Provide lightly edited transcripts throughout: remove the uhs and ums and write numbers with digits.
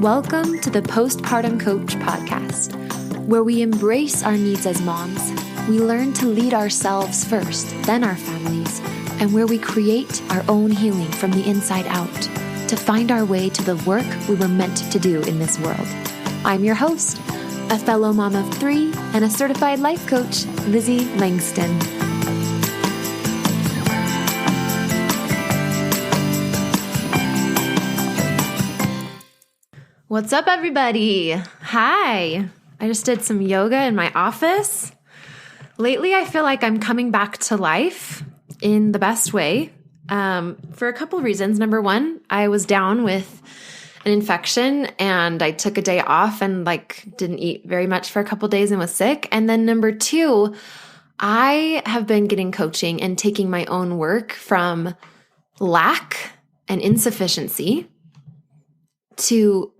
Welcome to the Postpartum Coach podcast, where we embrace our needs as moms, we learn to lead ourselves first, then our families, and where we create our own healing from the inside out to find our way to the work we were meant to do in this world. I'm your host, a fellow mom of 3 and a certified life coach, Lizzie Langston. What's up, everybody? Hi. I just did some yoga in my office. Lately, I feel like I'm coming back to life in the best way for a couple reasons. Number one, I was down with an infection and I took a day off and didn't eat very much for a couple days and was sick. And then number two, I have been getting coaching and taking my own work from lack and insufficiency to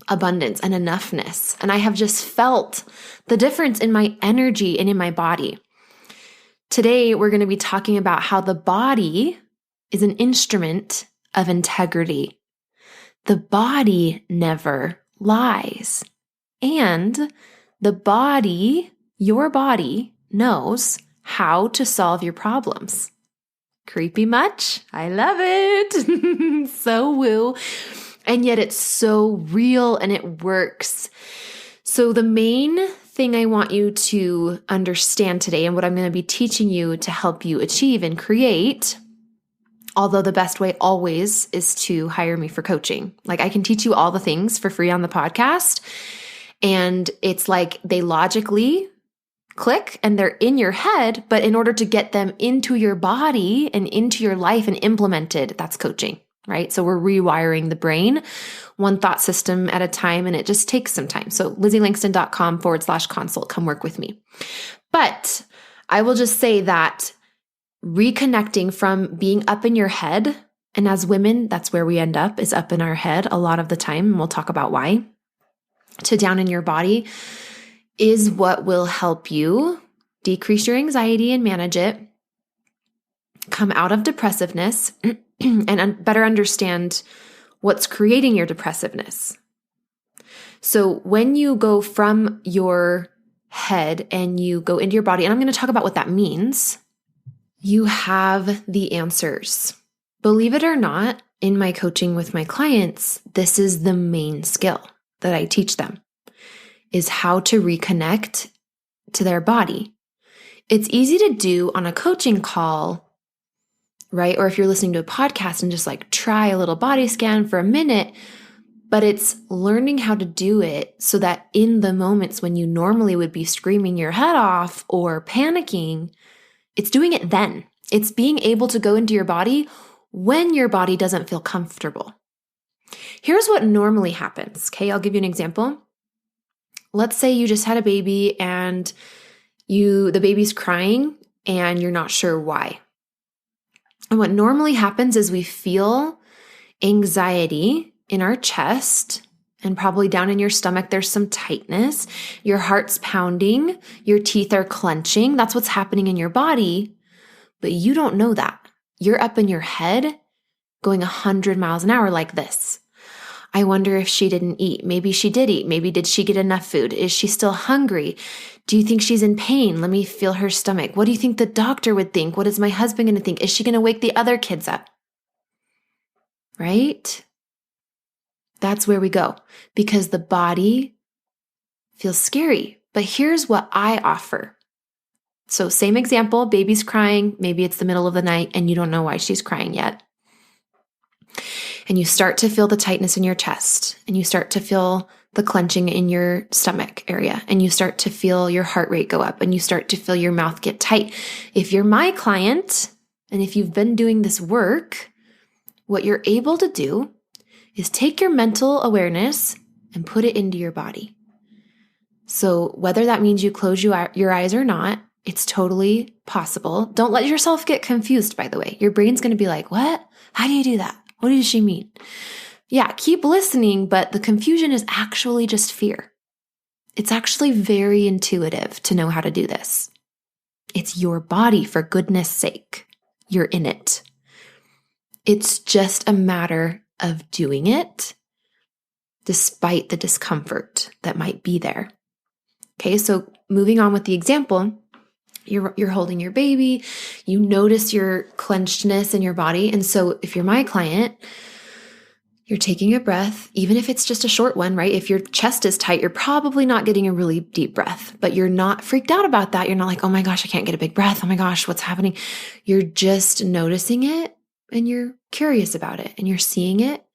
abundance and enoughness. And I have just felt the difference in my energy and in my body. Today, we're going to be talking about how the body is an instrument of integrity. The body never lies. And the body, your body, knows how to solve your problems. Creepy much? I love it. So woo. And yet it's so real and it works. So the main thing I want you to understand today and what I'm going to be teaching you to help you achieve and create, although the best way always is to hire me for coaching. I can teach you all the things for free on the podcast. And it's like they logically click and they're in your head, but in order to get them into your body and into your life and implemented, that's coaching. Right? So we're rewiring the brain one thought system at a time, and it just takes some time. So LizzieLangston.com/consult, come work with me. But I will just say that reconnecting from being up in your head, and as women, that's where we end up, is up in our head a lot of the time, and we'll talk about why, to down in your body is what will help you decrease your anxiety and manage it, come out of depressiveness, and better understand what's creating your depressiveness. So when you go from your head and you go into your body, and I'm going to talk about what that means, you have the answers. Believe it or not, in my coaching with my clients, this is the main skill that I teach them, is how to reconnect to their body. It's easy to do on a coaching call, right? Or if you're listening to a podcast and just try a little body scan for a minute, but it's learning how to do it so that in the moments when you normally would be screaming your head off or panicking, it's doing it then. It's being able to go into your body when your body doesn't feel comfortable. Here's what normally happens. Okay, I'll give you an example. Let's say you just had a baby and the baby's crying and you're not sure why. And what normally happens is we feel anxiety in our chest and probably down in your stomach, there's some tightness. Your heart's pounding. Your teeth are clenching. That's what's happening in your body. But you don't know that. You're up in your head going 100 miles an hour like this. I wonder if she didn't eat. Maybe she did eat. Maybe did she get enough food? Is she still hungry? Do you think she's in pain? Let me feel her stomach. What do you think the doctor would think? What is my husband going to think? Is she going to wake the other kids up? Right? That's where we go because the body feels scary. But here's what I offer. So same example, baby's crying. Maybe it's the middle of the night and you don't know why she's crying yet. And you start to feel the tightness in your chest and you start to feel the clenching in your stomach area and you start to feel your heart rate go up and you start to feel your mouth get tight. If you're my client and if you've been doing this work, what you're able to do is take your mental awareness and put it into your body. So whether that means you close your eyes or not, it's totally possible. Don't let yourself get confused, by the way. Your brain's going to be like, what? How do you do that? What does she mean? Yeah, keep listening, but the confusion is actually just fear. It's actually very intuitive to know how to do this. It's your body, for goodness sake. You're in it. It's just a matter of doing it despite the discomfort that might be there. Okay, so moving on with the example, you're holding your baby, you notice your clenchedness in your body. And so if you're my client, you're taking a breath, even if it's just a short one, right? If your chest is tight, you're probably not getting a really deep breath, but you're not freaked out about that. You're not like, oh my gosh, I can't get a big breath. Oh my gosh, what's happening? You're just noticing it and you're curious about it and you're seeing it.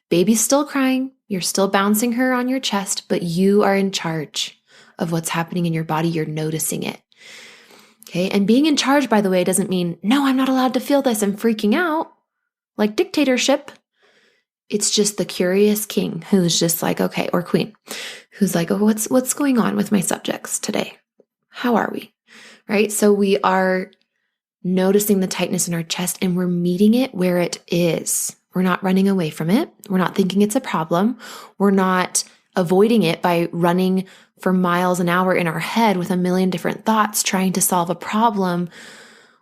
Baby's still crying. You're still bouncing her on your chest, but you are in charge of what's happening in your body. You're noticing it. Okay. And being in charge, by the way, doesn't mean, no, I'm not allowed to feel this. I'm freaking out, like dictatorship. It's just the curious king who's just like, okay, or queen, who's like, oh, what's going on with my subjects today? How are we? Right? So we are noticing the tightness in our chest and we're meeting it where it is. We're not running away from it. We're not thinking it's a problem. We're not avoiding it by running for miles an hour in our head with a million different thoughts trying to solve a problem.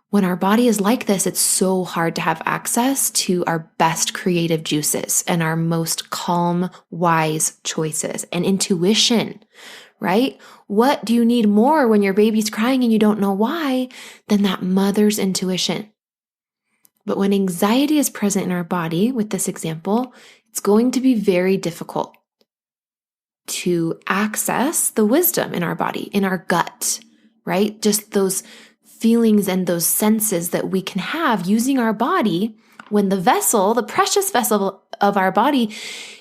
When our body is like this, it's so hard to have access to our best creative juices and our most calm, wise choices and intuition, right? What do you need more when your baby's crying and you don't know why than that mother's intuition? But when anxiety is present in our body, with this example, it's going to be very difficult to access the wisdom in our body, in our gut, right? Just those feelings and those senses that we can have using our body when the vessel, the precious vessel of our body,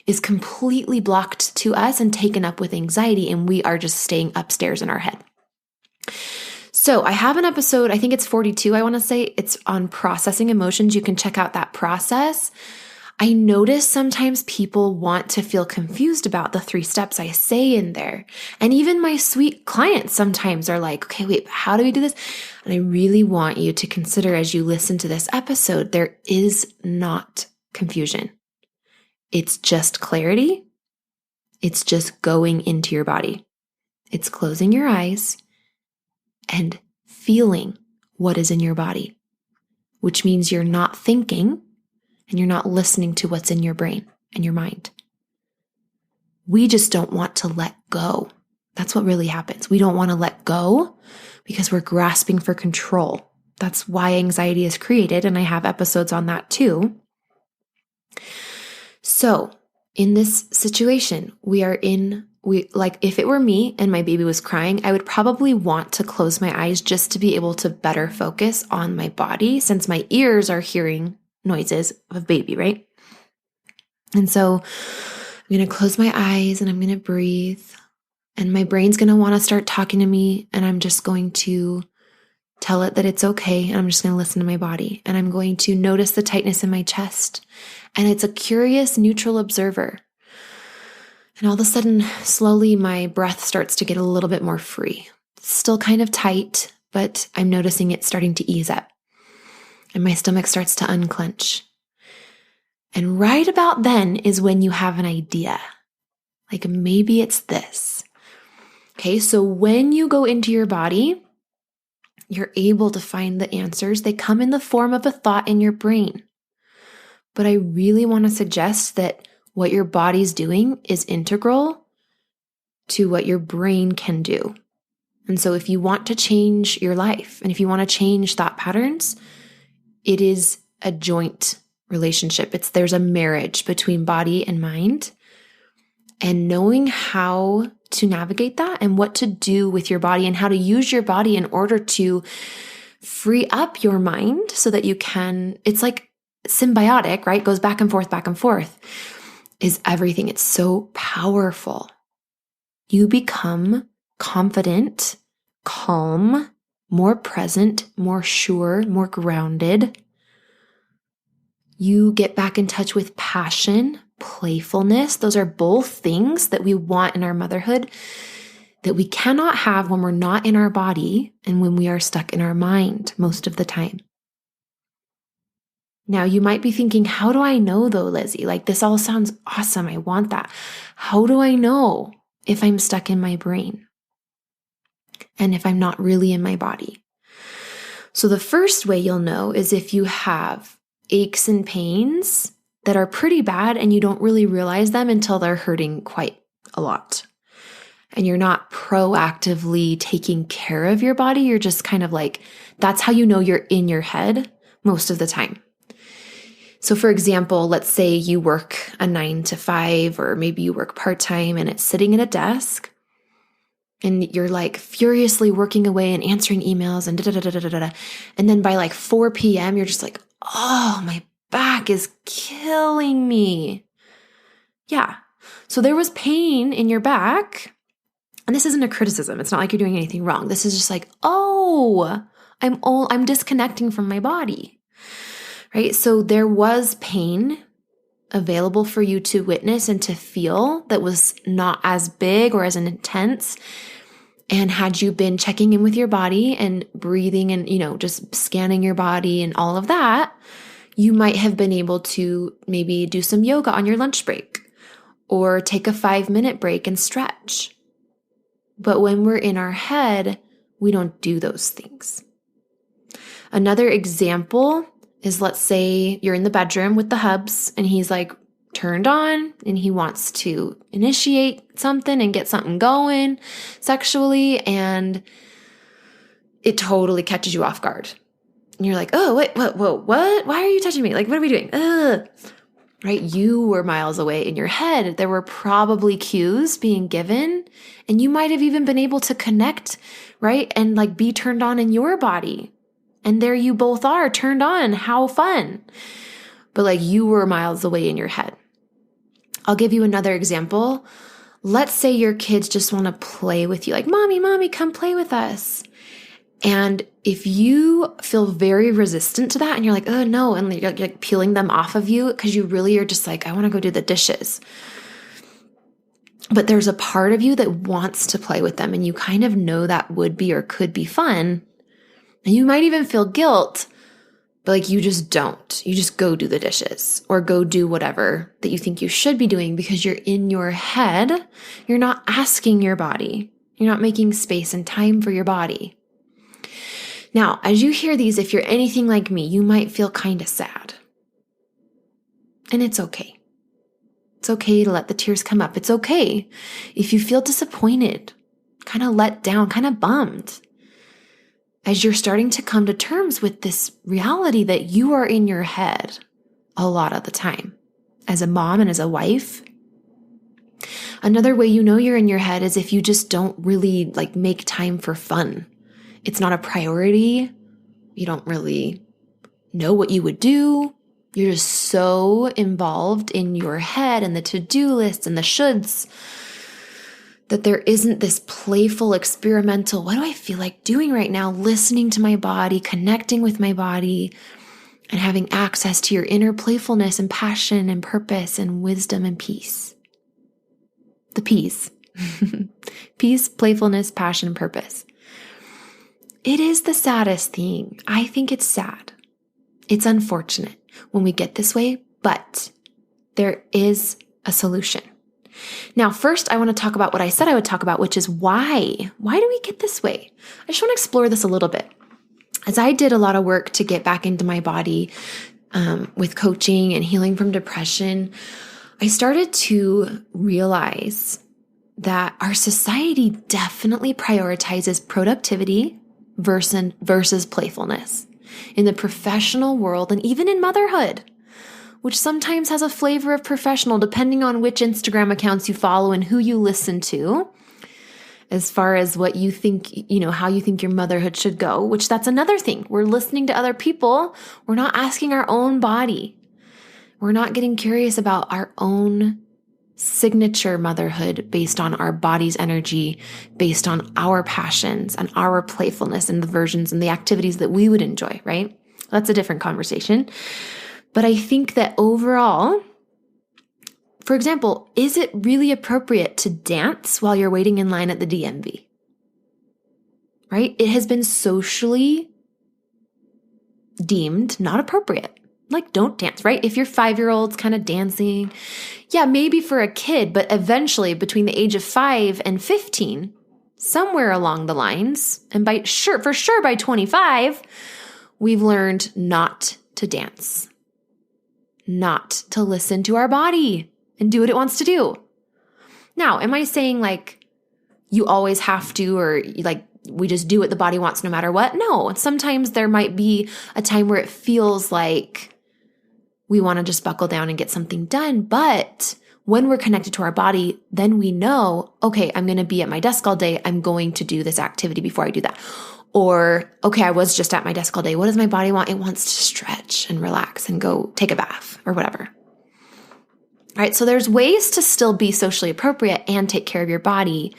is completely blocked to us and taken up with anxiety, and we are just staying upstairs in our head. So I have an episode, I think it's 42, I want to say. It's on processing emotions. You can check out that process. I notice sometimes people want to feel confused about the 3 steps I say in there. And even my sweet clients sometimes are like, okay, wait, how do we do this? And I really want you to consider as you listen to this episode, there is not confusion. It's just clarity. It's just going into your body. It's closing your eyes and feeling what is in your body, which means you're not thinking and you're not listening to what's in your brain and your mind. We just don't want to let go. That's what really happens. We don't want to let go because we're grasping for control. That's why anxiety is created, and I have episodes on that too. So in this situation, if it were me and my baby was crying, I would probably want to close my eyes just to be able to better focus on my body, since my ears are hearing noises of baby, right? And so I'm going to close my eyes and I'm going to breathe, and my brain's going to want to start talking to me, and I'm just going to tell it that it's okay. And I'm just going to listen to my body, and I'm going to notice the tightness in my chest. And it's a curious, neutral observer. And all of a sudden, slowly, my breath starts to get a little bit more free. It's still kind of tight, but I'm noticing it starting to ease up. And my stomach starts to unclench. And right about then is when you have an idea. Like, maybe it's this. Okay, so when you go into your body, you're able to find the answers. They come in the form of a thought in your brain. But I really want to suggest that what your body's doing is integral to what your brain can do. And so if you want to change your life, and if you want to change thought patterns, it is a joint relationship. There's a marriage between body and mind. And knowing how to navigate that and what to do with your body and how to use your body in order to free up your mind so that you can, it's like symbiotic, right? Goes back and forth, is everything. It's so powerful. You become confident, calm, more present, more sure, more grounded. You get back in touch with passion, playfulness. Those are both things that we want in our motherhood that we cannot have when we're not in our body and when we are stuck in our mind most of the time. Now, you might be thinking, how do I know though, Lizzie? Like, this all sounds awesome. I want that. How do I know if I'm stuck in my brain and if I'm not really in my body? So the first way you'll know is if you have aches and pains that are pretty bad and you don't really realize them until they're hurting quite a lot. And you're not proactively taking care of your body. You're just kind of like, that's how you know you're in your head most of the time. So for example, let's say you work a 9 to 5, or maybe you work part-time and it's sitting at a desk and you're like furiously working away and answering emails and da-da-da-da-da-da. And then by like 4 p.m., you're just like, oh, my back is killing me. Yeah. So there was pain in your back. And this isn't a criticism. It's not like you're doing anything wrong. This is just like, oh, I'm disconnecting from my body, right? So there was pain available for you to witness and to feel that was not as big or as intense. And had you been checking in with your body and breathing and, just scanning your body and all of that, you might have been able to maybe do some yoga on your lunch break or take a 5-minute break and stretch. But when we're in our head, we don't do those things. Another example is, let's say you're in the bedroom with the hubs and he's like turned on and he wants to initiate something and get something going sexually, and it totally catches you off guard. And you're like, oh, wait, what? Why are you touching me? Like, what are we doing? Ugh. Right? You were miles away in your head. There were probably cues being given, and you might have even been able to connect, right? And like be turned on in your body. And there you both are turned on. How fun. But like you were miles away in your head. I'll give you another example. Let's say your kids just want to play with you. Like, mommy, come play with us. And if you feel very resistant to that and you're like, oh no, and you're like peeling them off of you because you really are just like, I want to go do the dishes. But there's a part of you that wants to play with them and you kind of know that would be or could be fun. And you might even feel guilt, but like you just don't. You just go do the dishes or go do whatever that you think you should be doing because you're in your head. You're not asking your body. You're not making space and time for your body. Now, as you hear these, if you're anything like me, you might feel kind of sad. And it's okay. It's okay to let the tears come up. It's okay if you feel disappointed, kind of let down, kind of bummed, as you're starting to come to terms with this reality that you are in your head a lot of the time. As a mom and as a wife, another way you know you're in your head is if you just don't really like make time for fun. It's not a priority. You don't really know what you would do. You're just so involved in your head and the to-do list and the shoulds that there isn't this playful, experimental, what do I feel like doing right now? Listening to my body, connecting with my body, and having access to your inner playfulness and passion and purpose and wisdom and peace. The P's. Peace, playfulness, passion, purpose. It is the saddest thing. I think it's sad. It's unfortunate when we get this way, but there is a solution. Now, first, I want to talk about what I said I would talk about, which is why. Why do we get this way? I just want to explore this a little bit. As I did a lot of work to get back into my body with coaching and healing from depression, I started to realize that our society definitely prioritizes productivity versus playfulness in the professional world and even in motherhood, which sometimes has a flavor of professional depending on which Instagram accounts you follow and who you listen to, as far as what you think, how you think your motherhood should go, which that's another thing. We're listening to other people. We're not asking our own body. We're not getting curious about our own signature motherhood based on our body's energy, based on our passions and our playfulness and the versions and the activities that we would enjoy, right? That's a different conversation. But I think that overall, for example, is it really appropriate to dance while you're waiting in line at the DMV? Right? It has been socially deemed not appropriate. Like, don't dance, right? If your 5-year-old's kind of dancing, yeah, maybe for a kid, but eventually between the age of 5 and 15, somewhere along the lines, and for sure by 25, we've learned not to dance. not to listen to our body and do what it wants to do. Now, am I saying like you always have to, or like we just do what the body wants no matter what? No, sometimes there might be a time where it feels like we want to just buckle down and get something done. But when we're connected to our body, then we know, okay, I'm going to be at my desk all day. I'm going to do this activity before I do that. Or, okay, I was just at my desk all day. What does my body want? It wants to stretch and relax and go take a bath or whatever. All right, so there's ways to still be socially appropriate and take care of your body.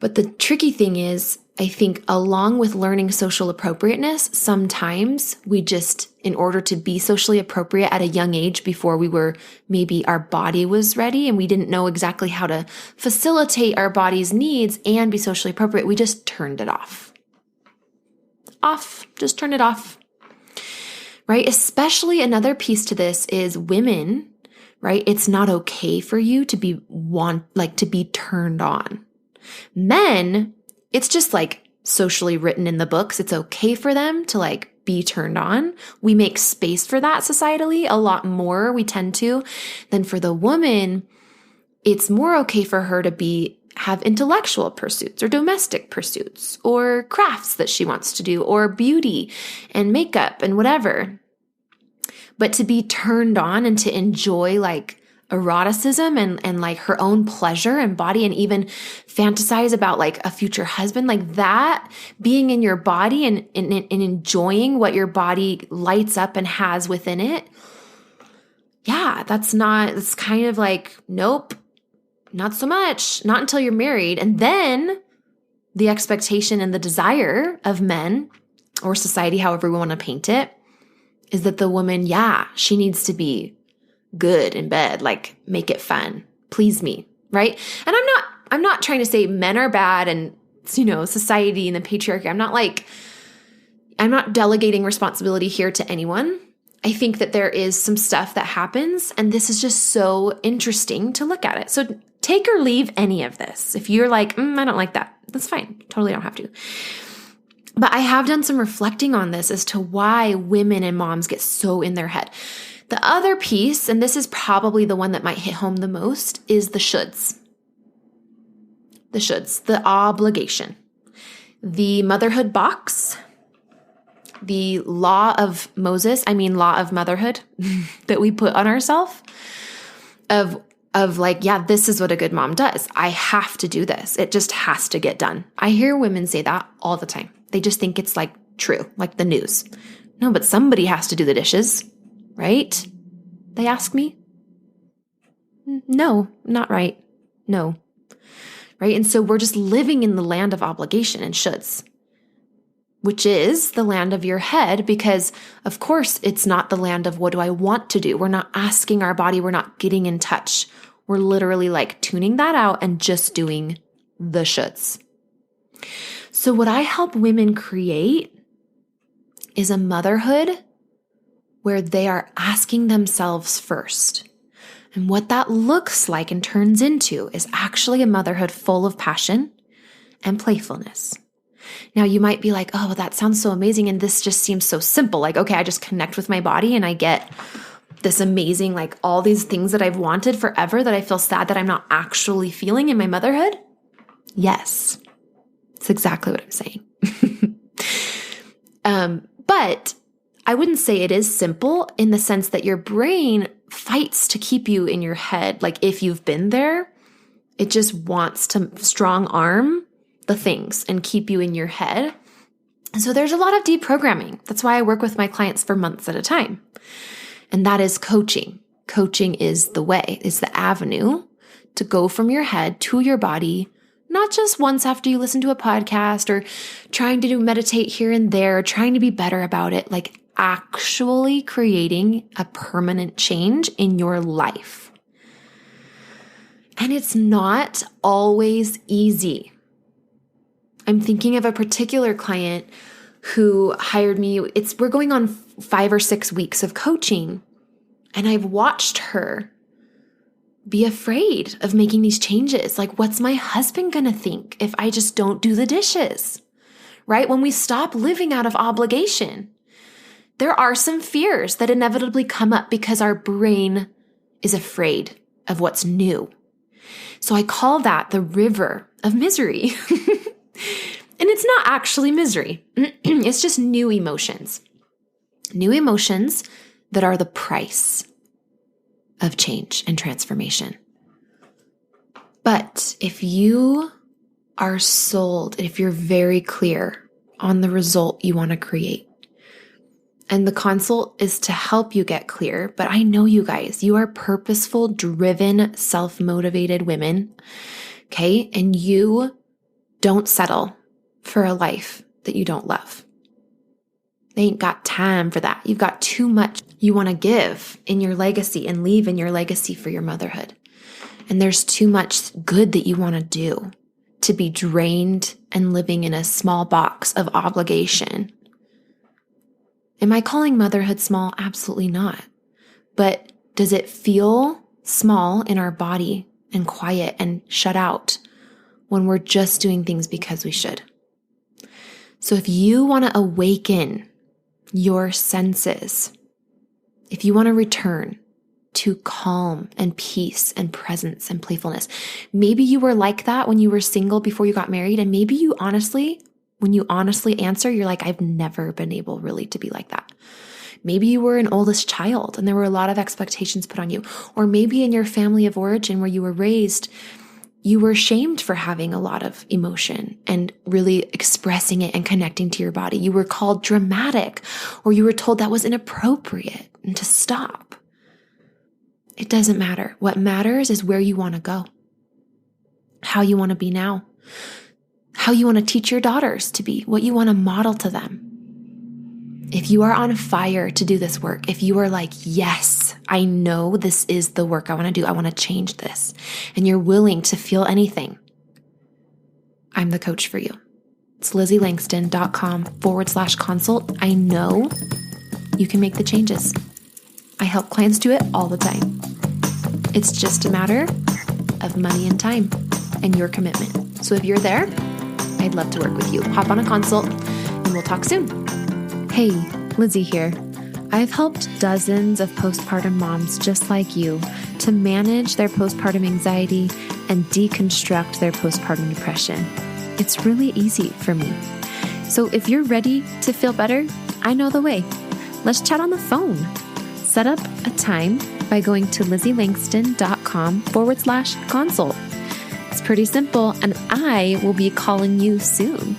But the tricky thing is, I think along with learning social appropriateness, sometimes we just, in order to be socially appropriate at a young age before we were, maybe our body was ready and we didn't know exactly how to facilitate our body's needs and be socially appropriate, we just turned it off. Just turn it off, right? Especially another piece to this is women, right? It's not okay for you to be to be turned on. Men, it's just like socially written in the books. It's okay for them to like be turned on. We make space for that societally a lot more, we tend to, than for the woman. It's more okay for her to have intellectual pursuits or domestic pursuits or crafts that she wants to do or beauty and makeup and whatever. But to be turned on and to enjoy like eroticism and like her own pleasure and body and even fantasize about like a future husband, like that, being in your body and enjoying what your body lights up and has within it. Yeah, it's kind of like, nope, not so much, not until you're married. And then the expectation and the desire of men or society, however we want to paint it, is that the woman, she needs to be good in bed, like make it fun, please me, right? And I'm not trying to say men are bad and, society and the patriarchy. I'm not delegating responsibility here to anyone. I think that there is some stuff that happens, and this is just so interesting to look at it. So take or leave any of this. If you're like, I don't like that, that's fine. Totally don't have to. But I have done some reflecting on this as to why women and moms get so in their head. The other piece, and this is probably the one that might hit home the most, is the shoulds. The shoulds, the obligation, the motherhood box, the law of motherhood that we put on ourselves of like, this is what a good mom does. I have to do this. It just has to get done. I hear women say that all the time. They just think it's like true, like the news. No, but somebody has to do the dishes, right? They ask me. No, not right. No. Right? And so we're just living in the land of obligation and shoulds, which is the land of your head, because of course it's not the land of what do I want to do. We're not asking our body. We're not getting in touch. We're literally like tuning that out and just doing the shoulds. So what I help women create is a motherhood where they are asking themselves first. And what that looks like and turns into is actually a motherhood full of passion and playfulness. Now, you might be like, oh, that sounds so amazing. And this just seems so simple. Like, okay, I just connect with my body and I get this amazing, like all these things that I've wanted forever that I feel sad that I'm not actually feeling in my motherhood. Yes, it's exactly what I'm saying. But I wouldn't say it is simple in the sense that your brain fights to keep you in your head. Like if you've been there, it just wants to strong arm the things and keep you in your head. And so there's a lot of deprogramming. That's why I work with my clients for months at a time. And that is coaching. Coaching is the way, is the avenue to go from your head to your body, not just once after you listen to a podcast or trying to meditate here and there, or trying to be better about it, like actually creating a permanent change in your life. And it's not always easy. I'm thinking of a particular client who hired me. We're going on 5 or 6 weeks of coaching, and I've watched her be afraid of making these changes. Like, what's my husband going to think if I just don't do the dishes? Right? When we stop living out of obligation. there are some fears that inevitably come up because our brain is afraid of what's new. So I call that the river of misery. And it's not actually misery. It's just new emotions. New emotions that are the price of change and transformation. But if you are sold, if you're very clear on the result you want to create, and the consult is to help you get clear, but I know you guys, you are purposeful, driven, self-motivated women, okay? And you don't settle for a life that you don't love. They ain't got time for that. You've got too much you want to give in your legacy and leave in your legacy for your motherhood. And there's too much good that you want to do to be drained and living in a small box of obligation. Am I calling motherhood small? Absolutely not. But does it feel small in our body and quiet and shut out when we're just doing things because we should? So if you want to awaken your senses, if you want to return to calm and peace and presence and playfulness, maybe you were like that when you were single before you got married, and maybe you honestly, when you honestly answer, you're like, I've never been able really to be like that. Maybe you were an oldest child and there were a lot of expectations put on you. Or maybe in your family of origin where you were raised, you were shamed for having a lot of emotion and really expressing it and connecting to your body. You were called dramatic, or you were told that was inappropriate and to stop. It doesn't matter. What matters is where you want to go, how you want to be now, how you want to teach your daughters to be, what you want to model to them. If you are on fire to do this work, if you are like, yes, I know this is the work I want to do, I want to change this, and you're willing to feel anything, I'm the coach for you. It's LizzieLangston.com/consult. I know you can make the changes. I help clients do it all the time. It's just a matter of money and time and your commitment. So if you're there, I'd love to work with you. Hop on a consult and we'll talk soon. Hey, Lizzie here. I've helped dozens of postpartum moms just like you to manage their postpartum anxiety and deconstruct their postpartum depression. It's really easy for me. So if you're ready to feel better, I know the way. Let's chat on the phone. Set up a time by going to LizzieLangston.com/consult. It's pretty simple, and I will be calling you soon.